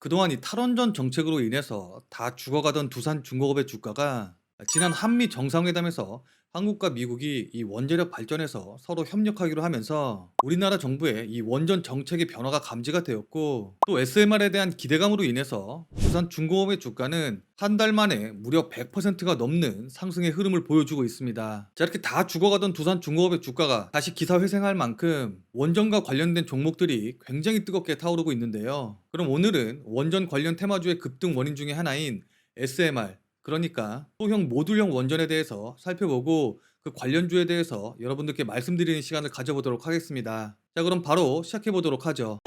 그동안 이 탈원전 정책으로 인해서 다 죽어가던 두산중공업의 주가가 지난 한미 정상회담에서 한국과 미국이 이 원자력 발전에서 서로 협력하기로 하면서 우리나라 정부의 이 원전 정책의 변화가 감지가 되었고, 또 SMR에 대한 기대감으로 인해서 두산중공업의 주가는 한 달 만에 무려 100%가 넘는 상승의 흐름을 보여주고 있습니다. 자, 이렇게 다 죽어가던 두산중공업의 주가가 다시 기사회생할 만큼 원전과 관련된 종목들이 굉장히 뜨겁게 타오르고 있는데요. 그럼 오늘은 원전 관련 테마주의 급등 원인 중에 하나인 SMR, 그러니까 소형 모듈형 원전에 대해서 살펴보고 그 관련주에 대해서 여러분들께 말씀드리는 시간을 가져보도록 하겠습니다. 자, 그럼 바로 시작해 보도록 하죠.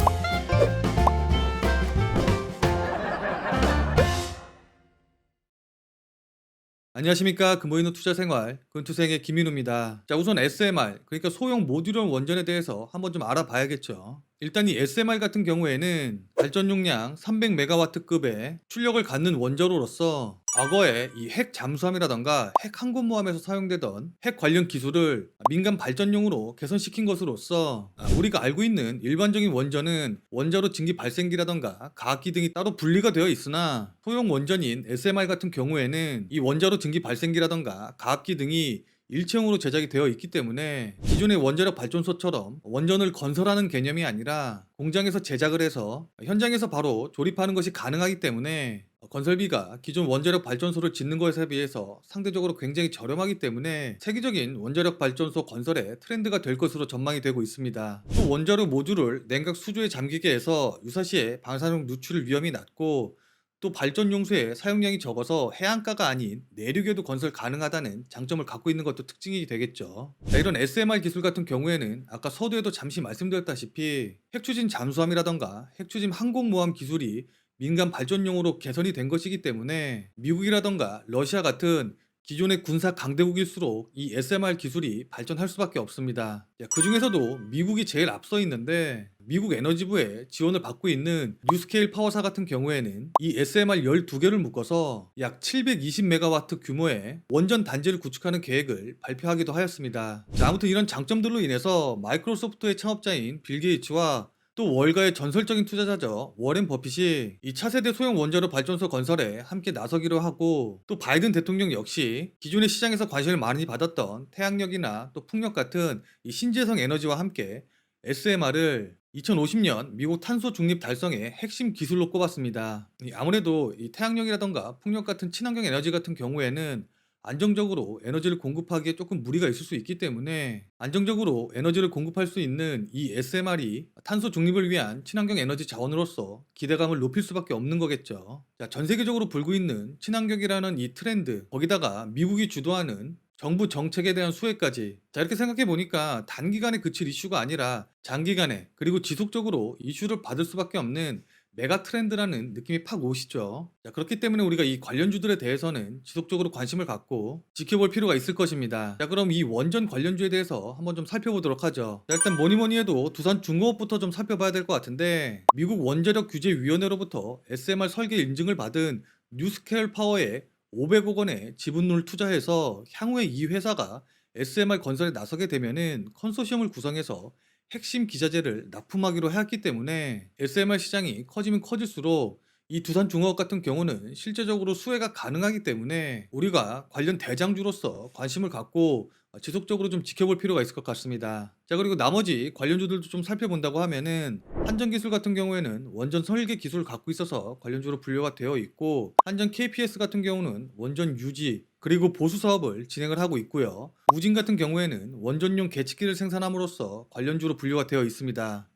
안녕하십니까. 금보이는 투자생활 금투생의 김민우입니다. 자, 우선 SMR, 그러니까 소형 모듈형 원전에 대해서 한번 좀 알아봐야겠죠. 일단 이 SMR 같은 경우에는 발전 용량 300메가와트급의 출력을 갖는 원자로로서 과거에 이 핵 잠수함이라던가 핵 항공모함에서 사용되던 핵 관련 기술을 민간 발전용으로 개선시킨 것으로서, 우리가 알고 있는 일반적인 원전은 원자로 증기 발생기라던가 가압기 등이 따로 분리가 되어 있으나, 소형 원전인 SMR 같은 경우에는 이 원자로 증기 발생기라던가 가압기 등이 일체형으로 제작이 되어 있기 때문에 기존의 원자력 발전소처럼 원전을 건설하는 개념이 아니라 공장에서 제작을 해서 현장에서 바로 조립하는 것이 가능하기 때문에 건설비가 기존 원자력 발전소를 짓는 것에 비해서 상대적으로 굉장히 저렴하기 때문에 세계적인 원자력 발전소 건설의 트렌드가 될 것으로 전망이 되고 있습니다. 또 원자로 모듈을 냉각 수조에 잠기게 해서 유사시에 방사능 누출 위험이 낮고, 또 발전 용수의 사용량이 적어서 해안가가 아닌 내륙에도 건설 가능하다는 장점을 갖고 있는 것도 특징이 되겠죠. 자, 이런 SMR 기술 같은 경우에는 아까 서두에도 잠시 말씀드렸다시피 핵추진 잠수함이라던가 핵추진 항공모함 기술이 민간 발전용으로 개선이 된 것이기 때문에 미국이라던가 러시아 같은 기존의 군사 강대국일수록 이 SMR 기술이 발전할 수밖에 없습니다. 그 중에서도 미국이 제일 앞서 있는데, 미국 에너지부의 지원을 받고 있는 뉴스케일 파워사 같은 경우에는 이 SMR 12개를 묶어서 약 720메가와트 규모의 원전 단지를 구축하는 계획을 발표하기도 하였습니다. 자, 아무튼 이런 장점들로 인해서 마이크로소프트의 창업자인 빌 게이츠와 또 월가의 전설적인 투자자죠, 워렌 버핏이 이 차세대 소형 원자로 발전소 건설에 함께 나서기로 하고, 또 바이든 대통령 역시 기존의 시장에서 관심을 많이 받았던 태양력이나 또 풍력 같은 이 신재생 에너지와 함께 SMR을 2050년 미국 탄소 중립 달성의 핵심 기술로 꼽았습니다. 아무래도 이 태양력이라던가 풍력 같은 친환경 에너지 같은 경우에는 안정적으로 에너지를 공급하기에 조금 무리가 있을 수 있기 때문에, 안정적으로 에너지를 공급할 수 있는 이 SMR이 탄소 중립을 위한 친환경 에너지 자원으로서 기대감을 높일 수밖에 없는 거겠죠. 자, 전 세계적으로 불고 있는 친환경이라는 이 트렌드, 거기다가 미국이 주도하는 정부 정책에 대한 수혜까지, 자, 이렇게 생각해 보니까 단기간에 그칠 이슈가 아니라 장기간에 그리고 지속적으로 이슈를 받을 수밖에 없는 메가 트렌드라는 느낌이 팍 오시죠. 자, 그렇기 때문에 우리가 이 관련주들에 대해서는 지속적으로 관심을 갖고 지켜볼 필요가 있을 것입니다. 자, 그럼 이 원전 관련주에 대해서 한번 좀 살펴보도록 하죠. 자, 일단 뭐니 해도 두산중공업부터 좀 살펴봐야 될 것 같은데, 미국 원자력 규제위원회로부터 SMR 설계 인증을 받은 뉴스케일 파워에 500억 원의 지분을 투자해서 향후에 이 회사가 SMR 건설에 나서게 되면은 컨소시엄을 구성해서 핵심 기자재를 납품하기로 했기 때문에 SMR 시장이 커지면 커질수록 이 두산중공업 같은 경우는 실제적으로 수혜가 가능하기 때문에 우리가 관련 대장주로서 관심을 갖고 지속적으로 좀 지켜볼 필요가 있을 것 같습니다. 자, 그리고 나머지 관련주들도 좀 살펴본다고 하면은 한전기술 같은 경우에는 원전 설계 기술을 갖고 있어서 관련주로 분류가 되어 있고, 한전 KPS 같은 경우는 원전 유지 그리고 보수 사업을 진행을 하고 있고요. 우진 같은 경우에는 원전용 계측기를 생산함으로써 관련주로 분류가 되어 있습니다.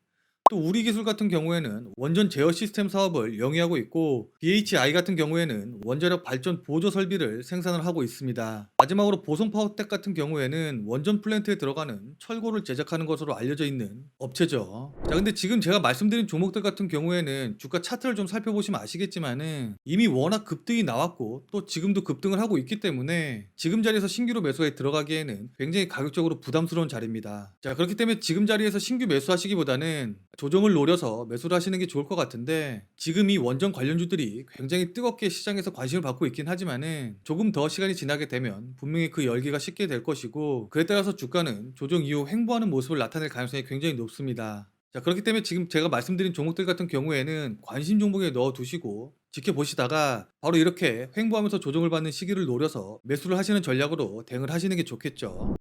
또 우리기술 같은 경우에는 원전 제어 시스템 사업을 영위하고 있고, BHI 같은 경우에는 원자력 발전 보조 설비를 생산을 하고 있습니다. 마지막으로 보성파워텍 같은 경우에는 원전 플랜트에 들어가는 철골을 제작하는 것으로 알려져 있는 업체죠. 자, 근데 지금 제가 말씀드린 종목들 같은 경우에는 주가 차트를 좀 살펴보시면 아시겠지만은 이미 워낙 급등이 나왔고 또 지금도 급등을 하고 있기 때문에 지금 자리에서 신규로 매수에 들어가기에는 굉장히 가격적으로 부담스러운 자리입니다. 자, 그렇기 때문에 지금 자리에서 신규 매수하시기보다는 조정을 노려서 매수를 하시는 게 좋을 것 같은데, 지금 이 원전 관련주들이 굉장히 뜨겁게 시장에서 관심을 받고 있긴 하지만은 조금 더 시간이 지나게 되면 분명히 그 열기가 식게 될 것이고, 그에 따라서 주가는 조정 이후 횡보하는 모습을 나타낼 가능성이 굉장히 높습니다. 자, 그렇기 때문에 지금 제가 말씀드린 종목들 같은 경우에는 관심 종목에 넣어 두시고 지켜보시다가 바로 이렇게 횡보하면서 조정을 받는 시기를 노려서 매수를 하시는 전략으로 대응을 하시는 게 좋겠죠.